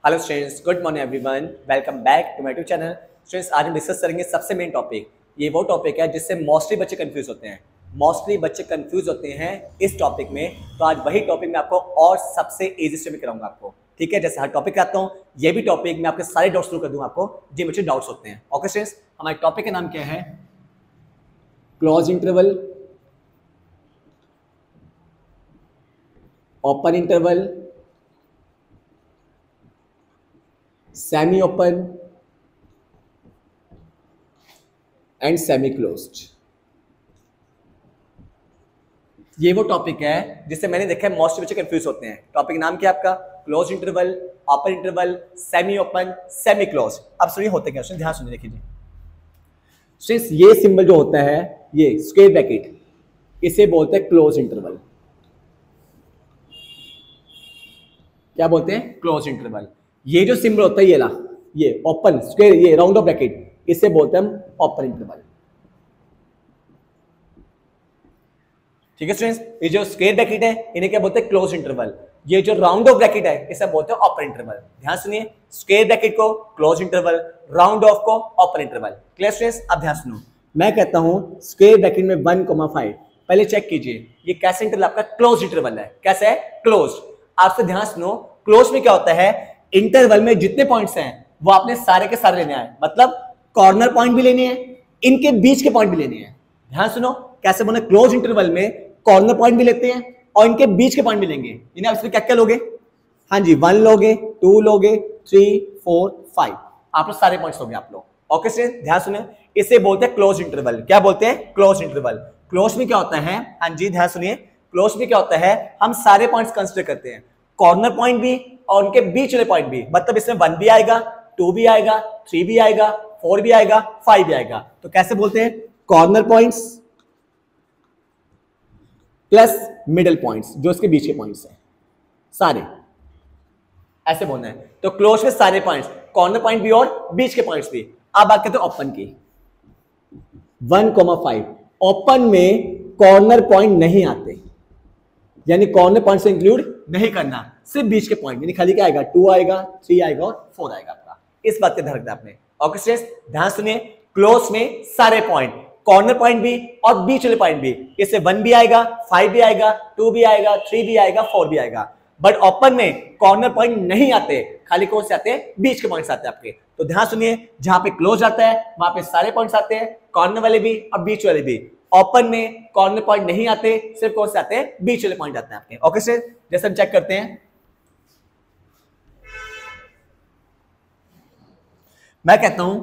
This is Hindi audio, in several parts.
Hello students, good morning everyone, welcome back to my YouTube channel. Students, आज हम डिस्कस करेंगे सबसे मेन टॉपिक। ये वो टॉपिक है जिससे मोस्टली बच्चे कंफ्यूज होते हैं। इस टॉपिक में। तो आज वही टॉपिक मैं आपको और सबसे इजी से भी कराऊंगा आपको। ठीक है, जैसे हर टॉपिक कराता हूँ, ये भी टॉपिक मैं आपके सारे डाउट्स दूर कर दूंगा आपको जो मुझे डाउट्स होते हैं। ओके स्टूडेंट्स, हमारे टॉपिक का नाम क्या है? Close interval, open interval, semi open and semi closed. ये वो टॉपिक है जिससे मैंने देखा है मोस्ट बच्चे कंफ्यूज होते हैं। टॉपिक नाम क्या है आपका? Close interval, open interval, semi open, semi close. अब सुनिए होते क्या, ध्यान सुनिए, देखिए सिंस ये सिंबल जो होता है, ये स्क्वायर ब्रैकेट, इसे बोलते हैं क्लोज इंटरवल। क्या बोलते हैं? Close interval. ये जो सिंबल होता है ये ला, ये ओपन स्क्वायर, ये राउंड ऑफ ब्रैकेट, इसे बोलते हैं हम ओपन इंटरवल। ठीक है स्टूडेंट्स, ये जो स्क्वायर ब्रैकेट है इन्हें क्या बोलते हैं? Close interval. ये जो राउंड ऑफ ब्रैकेट है इसे बोलते हैं ओपन इंटरवल। ध्यान सुनिए, स्क्वायर ब्रैकेट को क्लोज इंटरवल, राउंड ऑफ को ओपन इंटरवल। Clear students? अब ध्यान सुनो, मैं कहता हूं स्क्वायर ब्रैकेट में 1,5, पहले चेक कीजिए ये कैसे इंटरवल आपका क्लोज इंटरवल है। कैसे है? क्लोज। आपसे ध्यान सुनो, क्लोज में क्या होता है? इंटरवल में जितने पॉइंट्स हैं वो आपने सारे के सारे लेने हैं, मतलब कॉर्नर पॉइंट भी लेने हैं, इनके बीच के पॉइंट भी लेने हैं। ध्यान सुनो कैसे बोले, क्लोज इंटरवल में कॉर्नर पॉइंट भी लेते हैं और इनके बीच के पॉइंट भी लेंगे। इन्हें आप इसमें क्या क्या लोगे? हाँ जी, 1 लोगे, 2 लोगे, 3, 4, 5, आप लोग सारे पॉइंट्स लोगे आप लोग। ओके स्टूडेंट, ध्यान सुने, इसे बोलते हैं क्लोज इंटरवल। क्या बोलते हैं? Close interval. क्लोज में क्या होता है? हाँ जी ध्यान सुनिए, क्लोज में क्या होता है? हम सारे पॉइंट्स कंसीडर करते हैं, कॉर्नर पॉइंट भी और उनके बीच वाले पॉइंट भी। मतलब इसमें 1 भी आएगा, 2 भी आएगा, 3 भी आएगा, 4 भी आएगा, 5 भी आएगा। तो कैसे बोलते हैं? Corner points plus middle points, जो इसके बीच के पॉइंट्स हैं सारे, ऐसे बोलना है। तो क्लोज में सारे पॉइंट्स, कॉर्नर पॉइंट भी और बीच के पॉइंट्स भी। अब बात करते हैं ओपन की। 1,5 ओपन में कॉर्नर पॉइंट नहीं आते, यानी कॉर्नर पॉइंट से इंक्लूड नहीं करना, सिर्फ बीच के पॉइंट, यानी खाली क्या आएगा? 2 आएगा, 3 आएगा और 4 आएगा आपका। इस बात का ध्यान रखना आपने। ओके स्टूडेंट्स, ध्यान सुनिए, क्लोज में सारे पॉइंट, कॉर्नर पॉइंट भी और बीच वाले पॉइंट भी, इससे 1 भी आएगा, 5 भी आएगा, 2 भी आएगा, 3 भी आएगा, 4 भी आएगा। बट ओपन में कॉर्नर पॉइंट नहीं आते, खाली कौन से आते हैं? बीच के पॉइंट्स आते हैं आपके। तो ध्यान सुनिए, जहां पे क्लोज आता है वहां पे सारे पॉइंट्स आते हैं, कॉर्नर वाले भी और बीच वाले भी। ओपन में कॉर्नर पॉइंट नहीं आते, सिर्फ कौन से आते हैं? बीच वाले पॉइंट आते हैं आपके। ओके सर, जैसे हम चेक करते हैं, मैं कहता हूं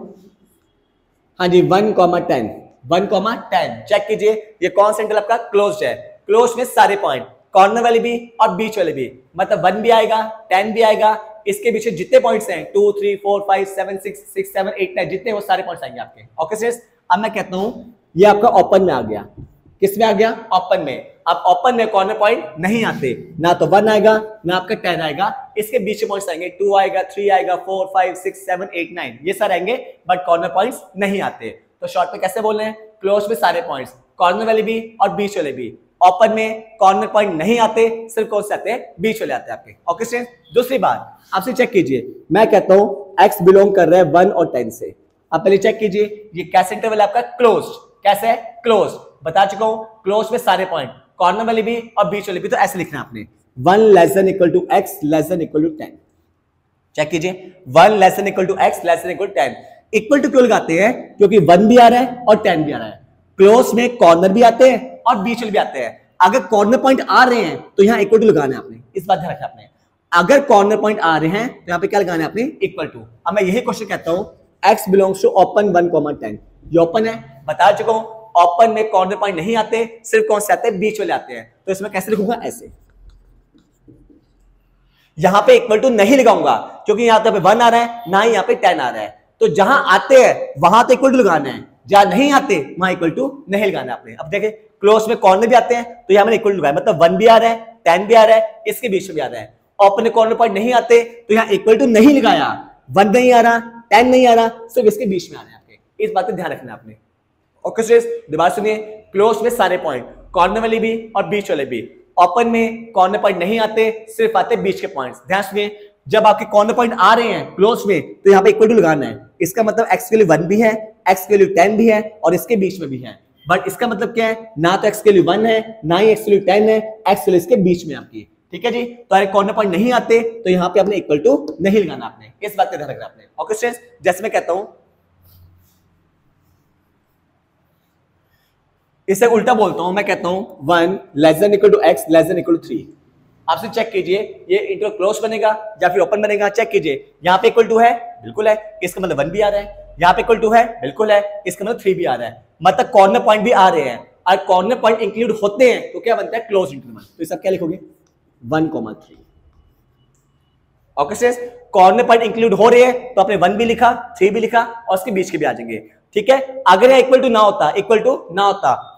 हाँ जी 1,10, 1,10 चेक कीजिए, ये कौन सा इंटरवल आपका? क्लोज्ड है। क्लोज में सारे पॉइंट, कॉर्नर वाले भी और बीच वाले भी, मतलब 1 भी आएगा, 10 भी आएगा, इसके पीछे जितने पॉइंट्स हैं 2, 3, 4, 5, 7, 6, 7, 8, 9 जितने, वो सारे पॉइंट्स आएंगे आपके। ओके सर, अब मैं कहता हूं ये आपका ओपन में आ गया। किस में आ गया? ओपन में। अब ओपन में कॉर्नर पॉइंट नहीं आते, ना तो 1 आएगा ना आपका 10 आएगा, इसके बीच के पॉइंट्स आएंगे, 2 आएगा, 3 आएगा, 4, 5, 6, 7, 8, 9 ये सारे आएंगे, बट कॉर्नर पॉइंट्स नहीं आते। तो शॉर्ट में कैसे बोल रहे हैं? क्लोज में सारे पॉइंट्स, कॉर्नर वाले भी और बीच वाले भी। ओपन में कॉर्नर पॉइंट नहीं आते, सिर्फ कौन से आते हैं? बीच वाले आते हैं आपके। ओके स्टूडेंट, दूसरी बात आपसे चेक कीजिए, मैं कहता हूं x बिलोंग कर रहा है 1 और 10 से। अब पहले चेक कीजिए, ये कैसे इंटरवल आपका? क्लोज्ड। कैसे है? क्लोज। बता चुका हूं, क्लोज में सारे पॉइंट, कॉर्नर वाले भी और बीच वाले भी। तो ऐसे लिखना है आपने, 1 ≤ x ≤ 10। चेक कीजिए, 1 ≤ x ≤ 10। इक्वल टू क्यों लगाते हैं? क्योंकि 1 भी आ रहा है और 10 भी आ रहा है। क्लोज में कॉर्नर भी आते हैं और बीच वाले भी आते हैं। अगर कॉर्नर पॉइंट आ रहे हैं तो यहां इक्वल टू लगाना है आपने, इस बात ध्यान रखना आपने। अगर कॉर्नर पॉइंट आ रहे हैं तो यहां पे क्या लगाना है आपने? Equal to. अब मैं यही क्वेश्चन कहता हूं, x बिलोंग्स टू ओपन 1,10, ये ओपन है, बता चुका हूं। ओपन में कॉर्नर पॉइंट नहीं आते, सिर्फ कौन से आते हैं? बीच वाले आते हैं। तो इसमें कैसे लिखूंगा? ऐसे। यहां पे इक्वल टू नहीं लगाऊंगा क्योंकि यहां पे 1 आ रहा है, ना ही यहां पे 10 आ रहा है। तो जहां आते हैं वहां तो इक्वल टू लगाना है, जहां नहीं आते वहां इक्वल टू नहीं लगाना आपने। अब देखिए, क्लोज में कॉर्नर भी आते हैं तो यहां मैंने इक्वल टू लगाया, मतलब 1 भी आ रहा है, 10 भी आ रहा है, इसके बीच में भी आ रहा है। ओपन में कॉर्नर पॉइंट नहीं आते तो यहां इक्वल टू नहीं लगाया, 1 नहीं आ रहा, 10 नहीं आ रहा, सिर्फ इसके बीच में आ रहा है आपके। इस बात का ध्यान रखना आपने। ओके स्टूडेंट्स, दोबारा सुनिए, क्लोज में सारे पॉइंट, कॉर्नर वाले भी और बीच वाले भी। ओपन में कॉर्नर पॉइंट नहीं आते, सिर्फ आते बीच के पॉइंट्स। ध्यान सुनिए, जब आपके कॉर्नर पॉइंट आ रहे हैं क्लोज में तो यहाँ पे इक्वल टू लगाना है। इसका मतलब x के लिए 1 भी है, x के लिए 10 भी है और इसके बीच में भी है। बट इसका मतलब क्या है, ना तो x के लिए 1 है ना ही x के लिए 10 है, x के लिए इसके बीच में आपकी। ठीक है जी, तो अगर कॉर्नर पॉइंट नहीं आते तो यहाँ पे आपने इक्वल टू नहीं लगाना, आपने इस बात का ध्यान रखना आपने। ओके स्टूडेंट्स, जैसे मैं कहता हूं, इसे उल्टा बोलता हूं, मैं कहता हूं 1 less than equal to x less than equal to 3। आपसे चेक कीजिए ये इंटरवल क्लोज बनेगा या फिर ओपन बनेगा। चेक कीजिए, यहाँ पे इक्वल टू है, बिल्कुल है, इसका मतलब 1 भी आ रहा है। यहाँ पे इक्वल टू है, बिल्कुल है, इसका मतलब 3 भी आ रहा है। मतलब कॉर्नर पॉइंट भी आ रहे हैं। और कॉर्नर पॉइंट इंक्लूड होते हैं तो क्या बनता है, क्लोज इंटरवल। तो ये सब क्या लिखोगे, 1,3। Okay students, corner point include हो रहे हैं तो आपने 1 भी लिखा, 3 भी लिखा और उसके बीच के भी आ जाएंगे। ठीक है, अगर यहाँ इक्वल टू ना होता,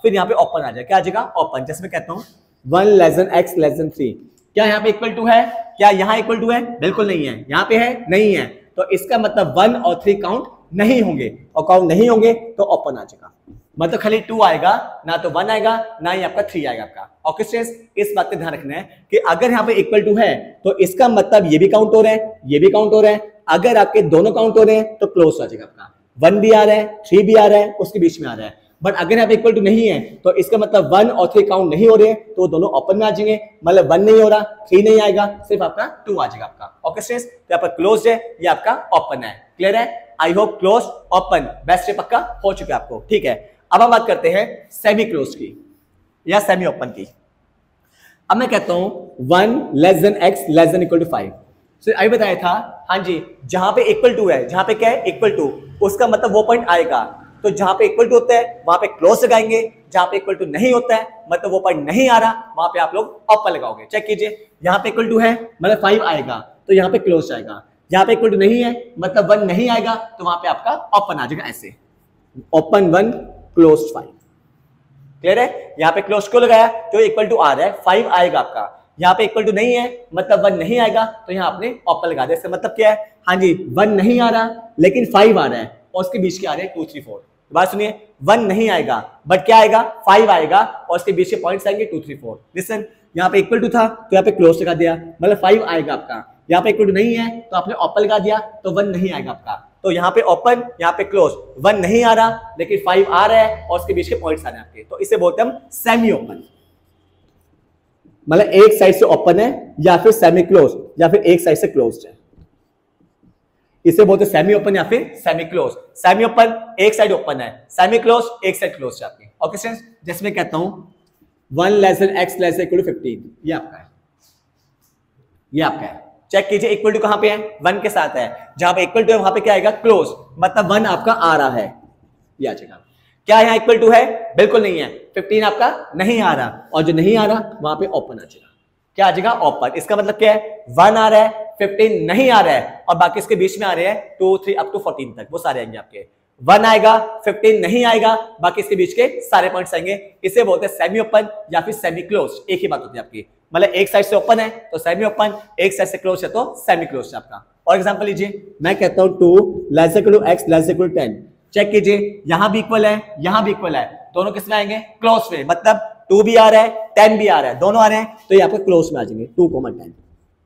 फिर यहाँ पे ओपन आ जाए। क्या आ जाएगा, ओपन। जैसे मैं कहता हूँ 1 less than x less then 3, क्या यहाँ पे इक्वल टू है, क्या यहाँ इक्वल टू है, बिल्कुल नहीं है। यहाँ पे है, नहीं है, तो इसका मतलब 1 और 3 काउंट नहीं होंगे, और काउंट नहीं होंगे तो ओपन आ जाएगा। मतलब खाली 2 आएगा, ना तो 1 आएगा ना ही आपका 3 आएगा आपका। ओके स्टूडेंट्स, इस बात का ध्यान रखना है कि अगर यहाँ पे इक्वल टू है तो इसका मतलब ये भी काउंट हो रहा है, ये भी काउंट हो रहा है। अगर आपके दोनों काउंट हो रहे हैं तो क्लोज आ जाएगा आपका। 1 भी आ रहा है, 3 भी आ रहा है, उसके बीच में आ रहा है। बट अगर यहाँ पे इक्वल टू नहीं है तो इसका मतलब 1 और 3 काउंट नहीं हो रहे हैं, तो दोनों ओपन में आ जाएंगे। मतलब 1 नहीं हो रहा, 3 नहीं आएगा, सिर्फ आपका 2 आ जाएगा आपका। ओके स्टूडेंट्स, तो आपका क्लोज है, ये आपका ओपन है। क्लियर है? I hope close open best पक्का हो चुका है आपको। ठीक है, अब हम बात करते हैं सेमी क्लोज की या सेमी ओपन की। अब मैं कहता हूं 1 less than x less than equal to 5। So अभी बताया था, हाँ जी, जहां पे इक्वल टू है, जहां पे क्या है, इक्वल टू, उसका मतलब वो पॉइंट आएगा। तो जहां पे इक्वल टू होता है वहां पे क्लोज लगाएंगे, जहां पे इक्वल टू नहीं होता है मतलब वो पॉइंट नहीं आ रहा, वहां पे आप लोग ओपन लगाओगे। चेक कीजिए, यहां पे इक्वल टू है मतलब 5 आएगा तो यहां पे क्लोज जाएगा। यहाँ पे इक्वल टू नहीं है मतलब 1 नहीं आएगा तो वहां पे आपका ओपन आ जाएगा। ऐसे ओपन 1 क्लोज 5। क्लियर है? यहाँ पे क्लोज क्यों लगाया, जो इक्वल टू आ रहा है 5 आएगा आपका। यहाँ पे इक्वल टू नहीं है मतलब 1 नहीं आएगा तो यहाँ आपने ओपन लगा दिया। इसका मतलब क्या है, हाँ जी, 1 नहीं आ रहा लेकिन 5 आ रहा है और उसके बीच के आ रहे हैं 2 3 4। बात सुनिए, 1 नहीं आएगा बट क्या आएगा, 5 आएगा और उसके बीच के पॉइंट्स आएंगे 2 3 4। लिसन, यहाँ पे इक्वल टू था तो यहाँ पे क्लोज लगा दिया, मतलब 5 आएगा आपका। यहाँ पे इक्वल टू नहीं है तो आपने ओपन लगा दिया तो 1 नहीं आएगा आपका। तो यहाँ पे ओपन, यहाँ पे क्लोज, 1 नहीं आ रहा लेकिन 5 आ रहा है और उसके बीच के पॉइंट्स आ रहे हैं आपके, तो इसे बोलते हैं हम सेमी ओपन। मतलब एक साइड से ओपन है या फिर सेमी क्लोज या फिर एक साइड से क्लोज्ड है, इसे बोलते हैं सेमी ओपन या फिर सेमी क्लोज। सेमी ओपन एक साइड ओपन है, सेमी क्लोज एक साइड क्लोज है आपकी। ओके स्टूडेंट्स, जैसे मैं कहता हूं 1 less than x less than equal to 15, ये आपका है, ये आपका है। चेक कीजिए इक्वल टू कहां पे है, 1 के साथ है। जहां पे इक्वल टू है वहां पे क्या आएगा, क्लोज, मतलब 1 आपका आ रहा है, ये आ जाएगा। क्या यहां इक्वल टू है, बिल्कुल नहीं है, 15 आपका नहीं आ रहा और जो नहीं आ रहा वहां पे ओपन आ जाएगा। क्या आ जाएगा, ओपन। इसका मतलब क्या है, 1 आ रहा है, 15 नहीं आ रहा है और बाकी इसके बीच में आ रहे हैं 2 3 अप टू 14 तक, वो सारे आएंगे आपके। 1 आएगा, 15 नहीं आएगा, बाकी इसके बीच के सारे पॉइंट्स आएंगे। इसे बोलते हैं सेमी ओपन या फिर सेमी क्लोज, एक ही बात होती है आपकी। मतलब एक साइड से ओपन है तो सेमी ओपन, एक साइड से क्लोज है तो सेमी क्लोज है आपका। और एग्जांपल लीजिए, मैं कहता हूं 2 less equal to x less equal to 10। Check कीजिए, यहां भी इक्वल है, यहां भी इक्वल है, दोनों किस में आएंगे, क्लोज में। मतलब 2 भी आ रहा है, 10 भी आ रहा है, दोनों आ रहे हैं तो ये आपके क्लोज में आ जाएंगे। 2,10,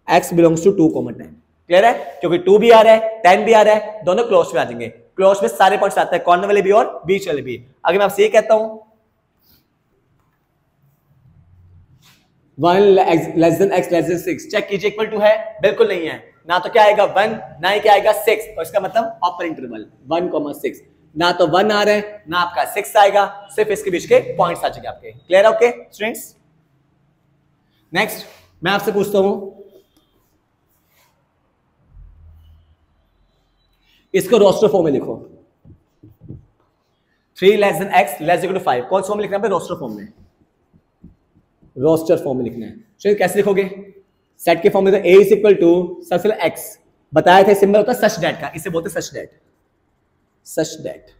x बिलोंग्स टू 2,10। क्लियर है? क्योंकि 2 भी आ रहा है, 10 भी आ रहा है, दोनों क्लोज में आ जाएंगे। क्लोज में सारे पॉइंट्स आते हैं, कॉर्नर वाले भी और बीच वाले भी। अगर मैं आपसे ये कहता हूं 1 less than x less than 6, check कीजिए इक्वल टू है, बिल्कुल नहीं है। ना तो क्या आएगा 1, ना ही क्या आएगा 6, तो इसका मतलब अपर इंटरवल 1,6। ना तो 1 आ रहा है ना आपका 6 आएगा, सिर्फ इसके बीच के पॉइंट्स आ जाएंगे आपके। क्लियर है? ओके स्टूडेंट्स, नेक्स्ट मैं आपसे पूछता हूं, इसको रोस्टर फॉर्म में लिखो। 3 less than x less equal to 5, कौन सा फॉर्म में लिखना है, रोस्टर फॉर्म में, रोस्टर फॉर्म में लिखना है। तो कैसे लिखोगे, सेट के फॉर्म में तो a इज इक्वल टू सबसे पहले x बताया था, सिंबल होता है सच दैट का, इसे बोलते हैं सच दैट, सच दैट।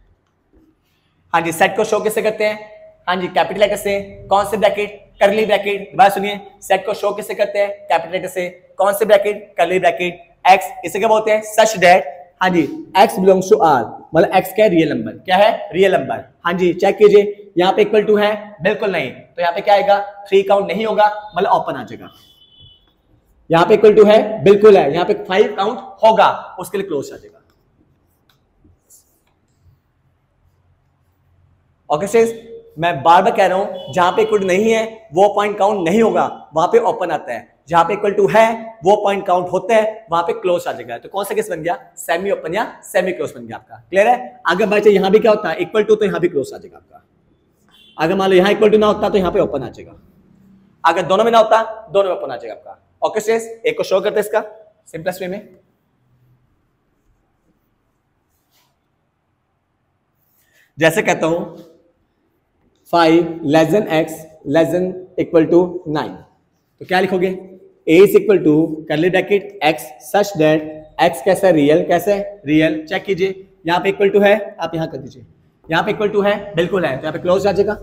हाँ जी, सेट को शो किससे करते हैं, हाँ जी, कैपिटल लेटर से, कौन से ब्रैकेट, करली ब्रैकेट। बात सुनिए, सेट को शो किससे करते हैं, कैपिटल लेटर से, कौन से ब्रैकेट, करली ब्रैकेट, x, इसे क्या बोलते हैं, सच दैट। हाँ जी, x बिलोंग्स टू r, मतलब x क्या है, रियल नंबर, क्या है, रियल नंबर। हाँ जी, चेक कीजिए, यहाँ पे इक्वल टू है, बिल्कुल नहीं, तो यहाँ पे क्या आएगा, 3 काउंट नहीं होगा, मतलब ओपन आ जाएगा। यहां पे इक्वल टू है, बिल्कुल है, यहां पे 5 काउंट होगा, उसके लिए क्लोज आ जाएगा। ओके स्टूडेंट्स, मैं बार बार कह रहा हूं, जहां पे इक्वल टू नहीं है वो पॉइंट काउंट नहीं होगा, वहां पे ओपन आता है। जहां पे इक्वल टू है वो पॉइंट काउंट होता है, वहां पे क्लोज आ जाएगा। तो कौन सा केस बन गया? सेमी ओपन या सेमी क्लोज बन गया आपका। क्लियर है? अगर बाय चांस यहां भी क्या होता है, इक्वल टू, तो यहां भी क्लोज आ जाएगा आपका। अगर मान लो यहां इक्वल टू ना होता तो यहां पे ओपन आ जाएगा। अगर दोनों में ना होता, दोनों में ओपन आ जाएगा आपका। ओके स्टूडेंट्स, एक को शो करते हैं इसका सिंपलेस्ट वे में। जैसे कहता हूं 5 less than x less than equal to 9, तो क्या लिखोगे? a is equal to curly bracket x such that x कैसा रियल, कैसे रियल, चेक कीजिए। यहां पे इक्वल टू है, आप यहां कर दीजिए। यहां पे इक्वल टू है, बिल्कुल है, तो यहां पे क्लोज आ जाएगा।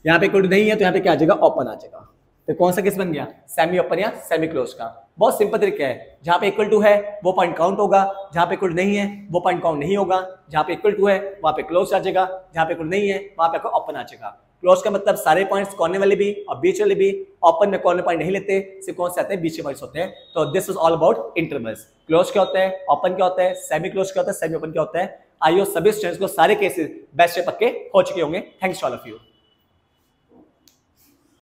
यहां पे इक्वल टू नहीं है तो यहां पे क्या आ जाएगा? ओपन आ जाएगा। तो कौन सा केस बन गया? सेमी ओपन या सेमी क्लोज का। बहुत सिंपल तरीका है। जहां पे इक्वल टू है वो पॉइंट काउंट होगा, जहां पे इक्वल टू नहीं है वो पॉइंट काउंट नहीं होगा। जहां पे इक्वल टू है वहां पे क्लोज आ जाएगा, जहां पे इक्वल नहीं है वहां पे ओपन आ जाएगा। क्लोज का मतलब सारे पॉइंट्स, कॉर्नर वाले भी और बीच वाले भी। ओपन में कॉर्नर पॉइंट नहीं लेते, सिर्फ कौन से आते हैं? बीच के पॉइंट्स होते हैं। तो this is all about intervals. Close क्या होता है, ओपन क्या होता है, सेमी क्लोज क्या होता है, सेमी ओपन क्या होता है। आइयो सभी स्टूडेंट्स को सारे केसेस बेस्ट से पक्के हो चुके होंगे। Thanks to all of you.